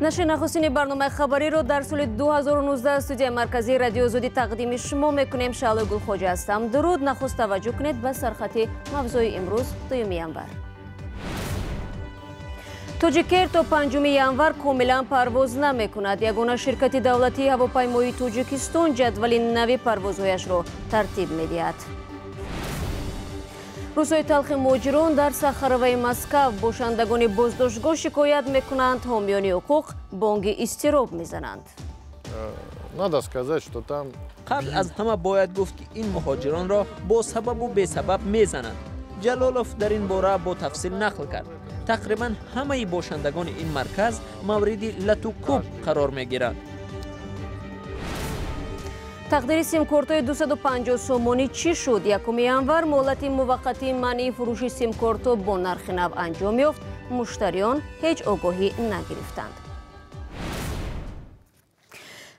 نشر نخستین برنامه خبری رو در سال 2019 استودیو مرکزی رادیو آزادی تقدیم شما میکنیم. شعله گلخوجه هستم. درود. نخست توجه کنید به سرخط موضوع امروز 2 ینور. توجیکر تا 5 ینور کاملا پرواز نمیکند. یگانه شرکت دولتی هواپیمایی توجیکستان جدول نوی پروازهایش را ترتیب میدهد. روزهای تلخ مهاجران در صخره مسکو. باشندگان بازداشتگاه شکایت میکنند حامیان حقوق بانگ اضطراب میزنند. Надо сказать, что там قبل از همه باید گفت که این مهاجران را با سبب و بی سبب میزنند. جلالوف در این باره با تفصیل نقل کرد. تقریبا همه باشندگان این مرکز مورد لط و کوب قرار میگیرند. تقدیر سیم کارت‌های 250 سومانی چی شد؟ 1 ینور مهلت موقتی منع فروش سیم کارت‌ها با نرخ نو انجام یافت. مشتریان هیچ آگاهی نگرفتند.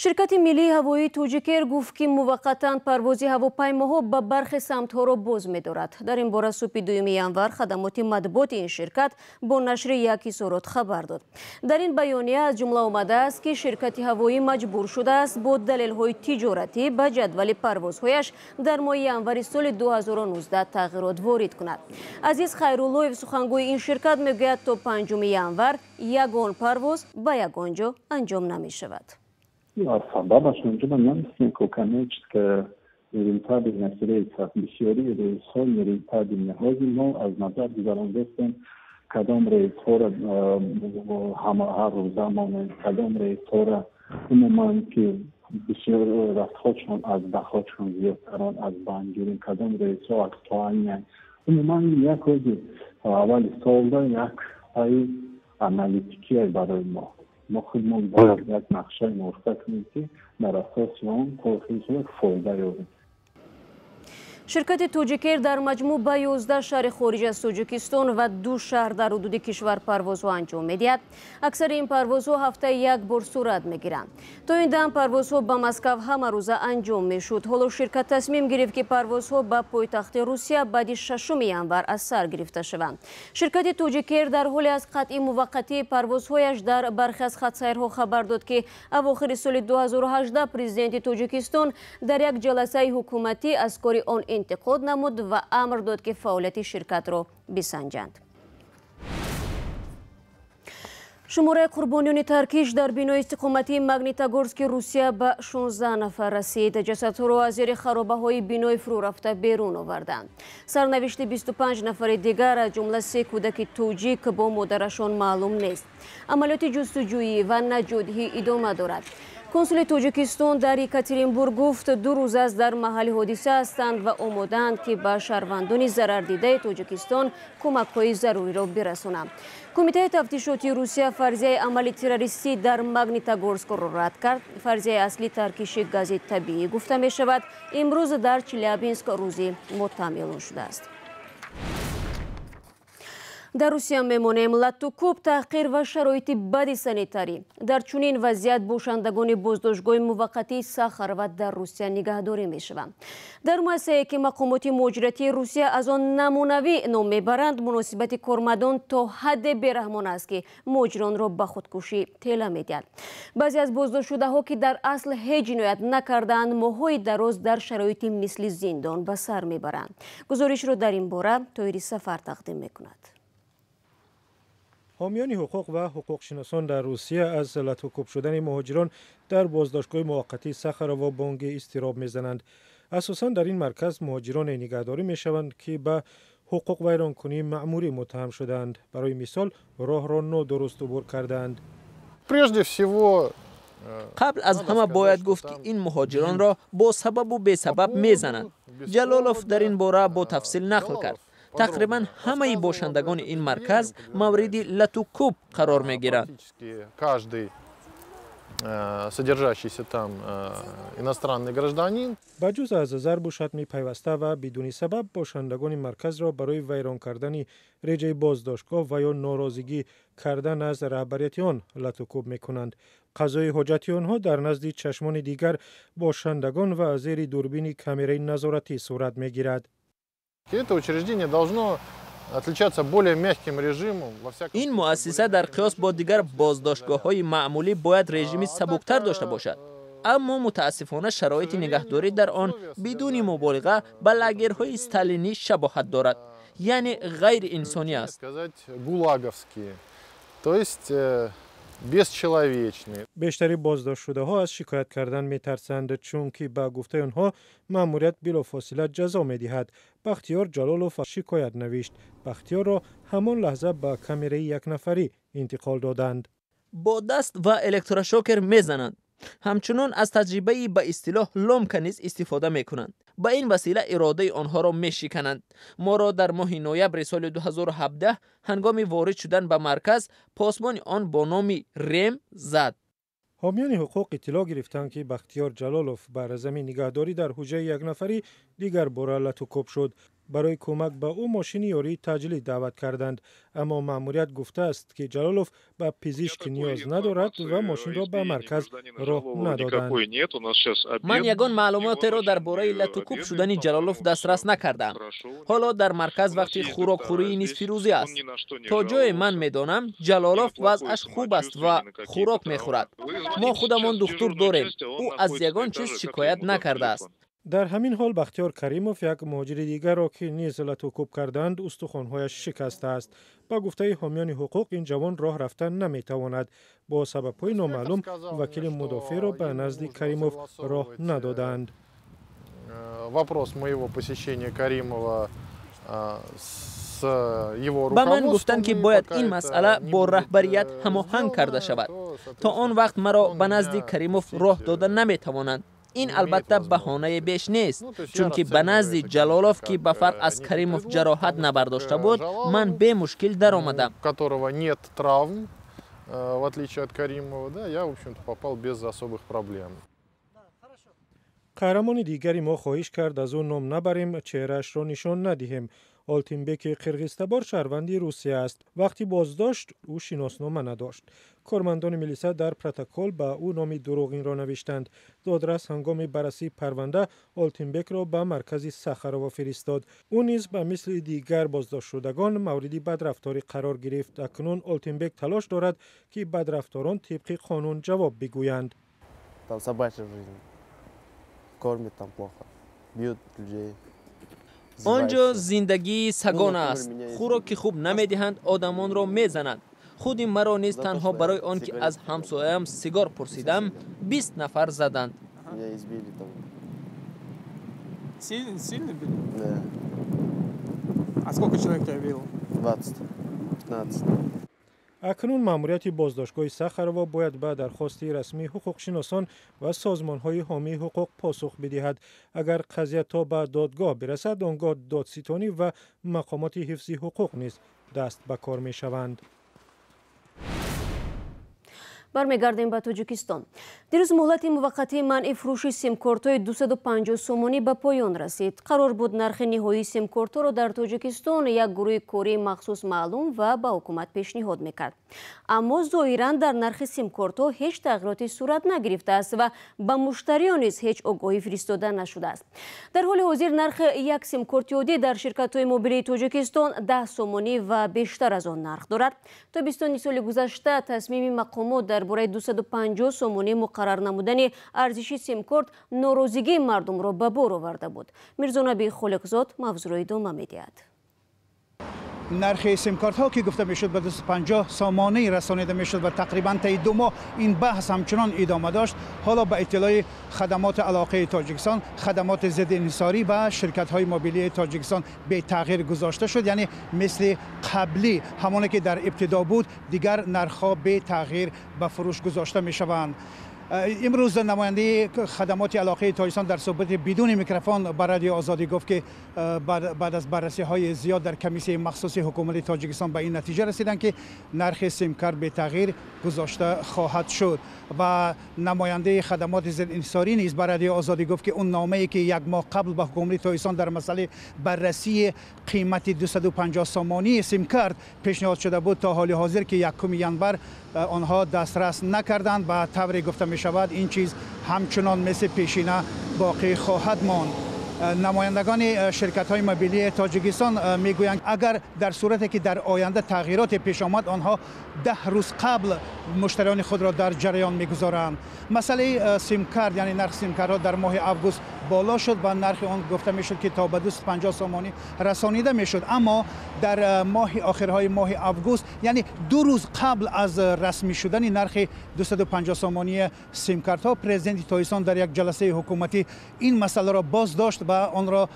شرکت ملی هوایی توجیکر گفت که موقتا پرواز هواپیماها به برخی سمت‌ها را باز می‌دارد. در این باره صبح 2 ینور خدمات مطبوعات این شرکت با نشر یک اظهارات خبر داد. در این بیانیه از جمله آمده است که شرکت هوایی مجبور شده است با دلایل تجارتی به جدول پروازهایش در ماه ینور سال 2019 تغییرات وارد کند. عزیز خیرالله سخنگوی این شرکت میگوید تا 5 ینور یگان پرواز به یگان جا انجام نمی‌شود. سببش اونجا نمی‌سیم که که میریم تابیم نسیره بسیاری رئیس‌ها میریم تابیم نهازی ما از نظر گذراندستیم کدام رئیس‌ها را هر روز زمان کدام رئیس‌ها را عموماً که بسیار رفتخودشون از بخودشون زیادتران از بانگیریم کدام رئیس‌ها اکتوانی عموماً یک روز اول سال دا یک پای انالیتیکی برای ما خودمون باید یک نقشه مرتب کنیم که در اساس آن توسعه فایده یابیم. شرکت توجیکر در مجموع به 11 شهر خارج از توجیکستان و 2 شهر در حدود کشور پروازها انجام میدهد. اکثر این پروازها هفته یک بار صورت میگیرند. تا این دم پروازها به مسکو همه روزه انجام میشد. حالا شرکت تصمیم گرفت که پروازها به پایتخت روسیه بعد 6 ینور از سر گرفته شوند. شرکت توجیکر در حال از قطع موقتی پروازهایش در برخی از خط‌سیرها خبر داد که اواخر سال 2018 پرزیدنت توجیکستان در یک جلسه حکومتی از کار آن انتقاد نمود و امر داد که فعالیت شرکت را بسنجند. شماره قربانیان ترکیش در بینای استقامتی ماگنیتوگورسک روسیه به 16 نفر رسید. جسدها را از زیر خرابه‌های بینای فرو رفته بیرون آوردند. سرنوشت 25 نفر دیگر از جمله 3 کودک توجیک با مادرشان معلوم نیست. عملیات جستجویی و نجاتی ادامه دارد. کنسول توجیکستان در یکاترینبورگ گفت 2 روز است در محل حادثه هستند و آماده‌اند که به شهروندان ضرر دیده توجیکستان کمک‌های ضروری را برسانند. کمیته تفتیشاتی روسیه فرضیه عمل تروریستی در ماگنیتوگورسک را رد کرد. فرضیه اصلی ترکیش گاز طبیعی گفته می شود امروز در چلیابینسک روزی معتمل شده است. در روسیه میمانیم. لط و کوب، تحقیر و شرایط بد سانیتاری. در چنین وضعیت باشندگان بازداشتگاه موقتی ساخاروو در روسیه نگهداری میشوند. در مؤسسه‌ای که مقامات مهاجرتی روسیه از آن نمونوی نام میبرند مناسبت کارمندان تا حد بیرحمانه است که مهاجران را به خودکشی ټیله میدهد. بعضی از بازداشت شده‌ها که در اصل هیچ جنایت نکردند ماه‌های دراز در شرایط مثل زندان به سر میبرند. گزارش را در این باره طاهری سفر تقدیم میکند. حامیان حقوق و حقوق شناسان در روسیه از لط و کوب شدن مهاجران در بازداشتگاه موقتی ساخاروو بانگ اضطراب میزنند. اساساً در این مرکز مهاجران نگهداری میشوند که به حقوق ویرانکنی مأموری متهم شدند. برای مثال راه را نادرست عبور کردند. قبل از همه باید گفت که این مهاجران را با سبب و بی سبب میزنند. جلالوف در این باره با تفصیل نقل کرد. تقریبا همه باشندگان این مرکز مورد لط و کوب قرار میگیرند. بجز از ضرب و شتم پیوسته و بدون سبب باشندگان مرکز را برای ویران کردن رجای بازداشتگاه و یا ناراضگی کردن از رهبریت آن لط و کوب میکنند. قضای حاجت آنها در نزد چشمان دیگر باشندگان و زیر دوربین کامرای نظارتی صورت میگیرد. Это учреждение должно отличаться более мягким режимом. این مؤسسه در قیاس با دیگر بازداشتگاه‌های معمولی باید رژیم سبکتر داشته باشد. اما متاسفانه شرایط نگهداری در آن بدون مبالغه به لاگرهای استالینی شباهت دارد. یعنی غیر انسانی است. بیشتری بازداشت شده ها از شکایت کردن می ترسند چون که با گفته آنها ماموریت بلافاصله جزا می دهد. بختیار جلالوف شکایت نوشت. بختیار را همان لحظه با کامرای یک نفری انتقال دادند. با دست و الکتروشوکر می زنند. همچنان از تجربه به اصطلاح لامکه نیز استفاده می کنند. با این وسیله اراده آنها را می شکنند. ما را در ماه نوامبر سال 2017 هنگام وارد شدن به مرکز پاسبان آن با نام ریم زد. حامیان حقوق اطلاع گرفتند که بختیار جلالوف بر زمین نگهداری در حجره یک نفری دیگر بار لتوکوب شد. برای کمک به او ماشین یاری تجلی دعوت کردند، اما مأموریت گفته است که جلالوف به پزشک نیاز ندارد و ماشین را به مرکز راه ندادند. من یگان معلومات را درباره لتوکوب شدن جلالوف دسترس نکردم. حالا در مرکز وقتی خوراکخوری نصف روزی است. تا جای من میدانم جلالوف وضعش خوب است و خوراک میخورد. ما خودمان دکتر داریم. او از یگان چیز شکایت نکرده است. در همین حال بختیار کریموف یک مهاجر دیگر را که نیز لتوکوب کردند استخوان‌هایش شکسته است. با گفته حامیان حقوق این جوان راه رفتن نمیتواند. با سبب‌های نامعلوم وکیل مدافع را به نزد کریموف راه ندادند. Вопрос моего посещения Каримова с его به من گفتند که باید این مسئله با رهبریت هماهنگ کرده شود. تا آن وقت مرا به نزد کریموف راه داده نمیتوانند. این البته بهانه بیش نیست، چون که به نزد جلالوف که به فرق از کریموف جراحت نبرداشته بود من به مشکل در آمدم. قهرمان دیگری ما خواهش کرد از او نام نبریم، چهرهش را نشان ندهیم. آلتینبک قرغیزتبار شهروندی روسیه است. وقتی بازداشت او شناسنامه نداشت. کارمندان ملیسا در پروتکل با او نام دروغین را نوشتند. دادرس هنگام بررسی پرونده آلتینبک را به مرکز ساخارو فرستاد. او نیز به مثل دیگر بازداشت شدگان موردی بدرفتاری قرار گرفت. اکنون آلتینبک تلاش دارد که بدرفتاران طبق قانون جواب بگویند. آنجا زندگی سگان است. خوراک خوب نمیدهند، آدمان را میزنند. خود مرا نیز تنها برای آنکه از همسایه‌ام سیگار پرسیدم 20 نفر زدند. Сильно били? Да. А сколько человек тебя бил? 20, 15. اکنون مأموریت بازداشتگاه ساخارو باید به درخواست رسمی حقوق شناسان و سازمان‌های حامی حقوق پاسخ بدهد. اگر قضیه تا به دادگاه برسد آنگاه دادستانی و مقامات حفظی حقوق نیز دست به کار می‌شوند. برمیگردیم به تاجیکستان. دیروز مهلت موقتی منع فروش سیمکارت‌های 250 سومانی به پایان رسید. قرار بود نرخ نهایی سیمکارت‌ها را در تاجیکستان یک گروه کاری مخصوص معلوم و به حکومت پیشنهاد میکرد. اما ظاهراً در نرخ سیمکارت‌ها هیچ تغییراتی صورت نگرفته است و به مشتریان نیز هیچ آگاهی فرستاده نشده است. در حال حاضر نرخ یک سیمکارت عادی در شرکت‌های موبیل تاجیکستان 10 سومانی و بیشتر از آن نرخ دارد. تابستان سال گذشته تصمیم مقامات درباره 250 سومانی مقرر نمودن ارزش سیمکارت ناراضگی مردم را به بار آورده بود. میرزا نبی خالقزاد موضوع را ادامه می‌دهد. نرخ سیمکارت ها که گفته میشد به 250 سامانه رسانیده میشد و تقریبا تا 2 ماه این بحث همچنان ادامه داشت. حالا به اطلاع خدمات علاقه تاجیکستان خدمات ضد انحصاری و شرکت های موبیلی تاجیکستان به تغییر گذاشته شد، یعنی مثل قبلی همونی که در ابتدا بود دیگر نرخ ها به تغییر به فروش گذاشته میشوند. امروز نماینده خدمات علاقه تاجیکستان در صحبت بدون میکروفون با رادیو آزادی گفت که بعد از بررسی های زیاد در کمیسیون مخصوص حکومت تاجیکستان به این نتیجه رسیدند که نرخ سیمکارت به تغییر گذاشته خواهد شد. و نماینده خدمات ضد انحصاری نیز با رادیو آزادی گفت که اون نامه‌ای که یک ماه قبل به حکومت تاجیکستان در مسئله بررسی قیمت 250 سامانی سیمکارت پیشنهاد شده بود تا حال حاضر که 1 ژانویه آنها دسترس نکردند. به طوری گفته می شود این چیز همچنان مثل پیشینه باقی خواهد ماند. نمایندگان شرکت‌های موبیلی تاجیکستان میگویند اگر در صورتی که در آینده تغییرات پیش آمد آنها 10 روز قبل مشتریان خود را در جریان میگذارند. مسئله سیم کارت یعنی نرخ سیم کارت در ماه آگوست بالا شد و نرخ آن گفته میشد که تا به 250 سومانی رسانیده میشد، اما در آخرهای ماه آگوست یعنی 2 روز قبل از رسمی شدن نرخ 250 سومانی سیم کارت ها پرزیدنت تاجیکستان در یک جلسه حکومتی این مسئله را باز داشت و آن را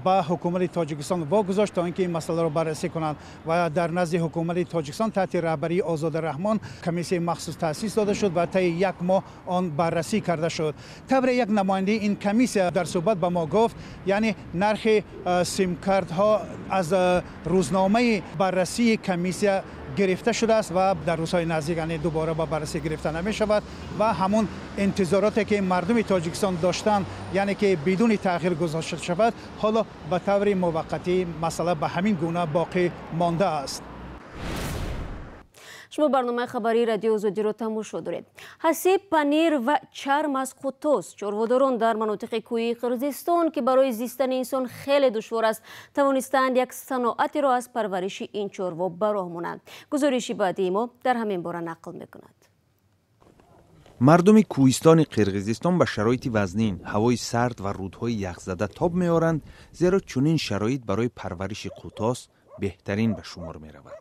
به حکومت تاجیکستان واگذاشت تا اینکه این مسئله را بررسی کنند و در نزد حکومت تاجیکستان تحت رهبری آزاد رحمان کمیسیون مخصوص تأسیس داده شد و طی یک ماه آن بررسی کرده شد. طبع یک نماینده این کمیسیون در صحبت به ما گفت یعنی نرخ سیم کارت ها از روزنامه بررسی کمیسیون گرفته شده است و در روزهای نزدیک یعنی دوباره با بررسی گرفته نمی شود و همون انتظاراتی که مردم تاجیکستان داشتند یعنی که بدون تأخیر گذاشته شود حالا به طور موقتی مسئله به همین گونه باقی مانده است. شما برنامه خبری رادیو آزادی را تماشا دارید. حسیب پنیر و چرم از قطاس چاروداران در مناطق کوهی قرقیزستان که برای زیستن انسان خیلی دشوار است توانستند یک صنعتی را از پرورش این چاروا براه مانند. گزارشی بعدی ما در همین باره نقل میکند. مردم کوهستان قرقیزستان به شرایط وزنین، هوای سرد و رودهای یخزده تاب می‌آورند زیرا چنین شرایط برای پرورش قطاس بهترین به شمار می‌رود.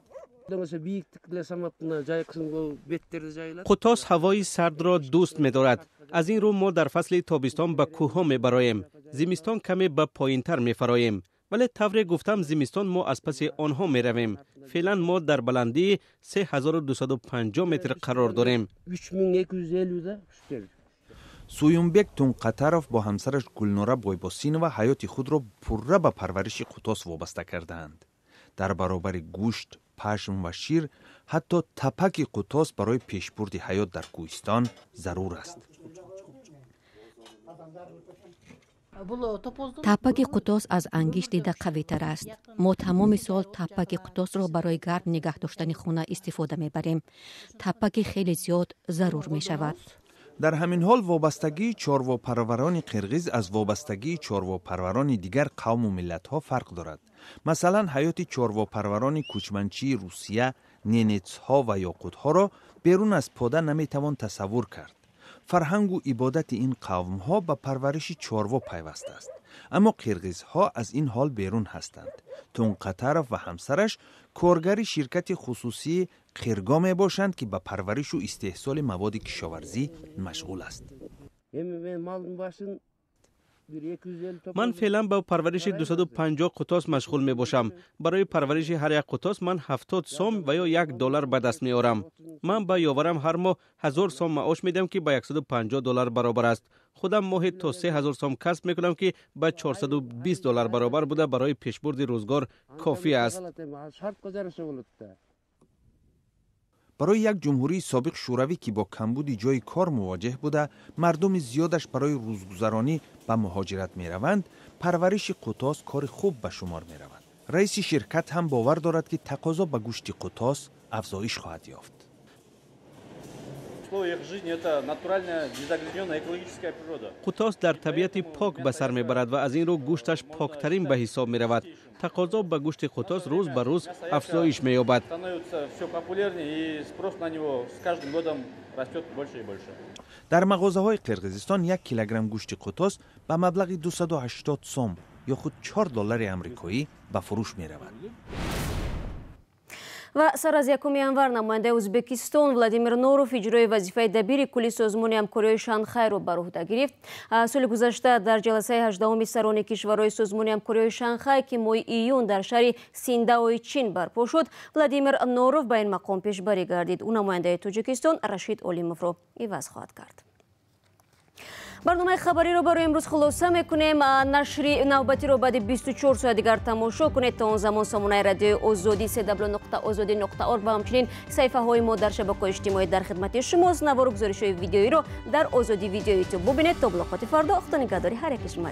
قطاس هوای سرد را دوست می‌دارد. از این رو ما در فصل تابستان به کوه‌ها می‌براییم. زمستان کمی به پایین‌تر می‌فراییم. ولی طور گفتم زمستان ما از پس آنها می‌رویم. فعلا ما در بلندی 3250 متر قرار داریم. سویونبک تونقطرف با همسرش گلنوره بایباسینова حیات خود را پرره به پرورش قطاس وابسته کردند. در برابر گوشت، پشم و شیر حتی تپک قطاس برای پیشبرد حیات در کوهستان ضرور است. تپک قطاس از انگشت دیده قوی تر است. ما تمام سال تپک قطاس را برای گرم نگه داشتن خانه استفاده میبریم. تپک خیلی زیاد ضرور می شود. در همین حال وابستگی چارواپروران قرقیز از وابستگی چارواپروران دیگر قوم و ملت ها فرق دارد. مثلا حیات چارواپروران کوچمنچی روسیه، نینتس ها و یاقوت ها را بیرون از پاده نمیتوان تصور کرد. فرهنگ و عبادت این قوم ها به پرورش چاروا پیوسته است. اما قرقیز ها از این حال بیرون هستند. تونقطرف و همسرش کارگر شرکت خصوصی قرگا می باشند که به پرورش و استحصال مواد کشاورزی مشغول است. من فعلا با پرورش 250 قطاس مشغول می باشم. برای پرورش هر یک قطاس من 70 سوم و یا $1 به دست می آورم. من با یاورم هر ماه 1000 سوم معاش میدم که با $150 برابر است. خودم ماهی تا 3000 سوم کسب می کنم که با $420 برابر بوده. برای پیشبرد روزگار کافی است. برای یک جمهوری سابق شوروی که با کمبود جای کار مواجه بوده، مردم زیادش برای روزگذرانی به مهاجرت می روند، پرورش قطاس کار خوب به شمار می رود. رئیس شرکت هم باور دارد که تقاضا به گوشت قطاس افزایش خواهد یافت. قطاس در طبیعت پاک به سر میبرد و از این رو گوشتش پاکترین به حساب می رود. تقاضا به گوشت قطاس روز به روز افزایش می‌یابد. در مغازه‌های قرقیزستان 1 کیلوگرم گوشت قطاس به مبلغ 280 سوم یا خود $4 آمریکایی به فروش می‌رود. و سر از 1 январ намояндаи Ӯзбекистон Владимир Норов иҷрои вазифаи дабири кулли созмони ҳамкории Шанхайро бар уҳда гирифт. соли гузашта дар ҷаласаи 18-уми сарони кишварҳои созмони ҳамкории Шанхай ки моҳи июн дар шаҳри Синдаои Чин барпо шуд, Владимир Норов ба ин мақом пешбарӣ гардид. ӯ намояндаи Тоҷикистон Рашид Олимовро иваз хоҳад кард. برنامه خبری رو برای امروز خلاصه میکنیم. نشری نوبتی رو بعد 24 ساعت دیگر تماشا کنید. تا اون زمان سامانه رادیو آزادی www.azadi.org و همچنین صفحه های ما در شبکه‌های اجتماعی در خدمت شماست. نوار و گزارش های ویدیویی رو در آزادی ویدیو یوتیوب ببینید. تا ملاقات فردا. خدا نگهداری هر یک شما.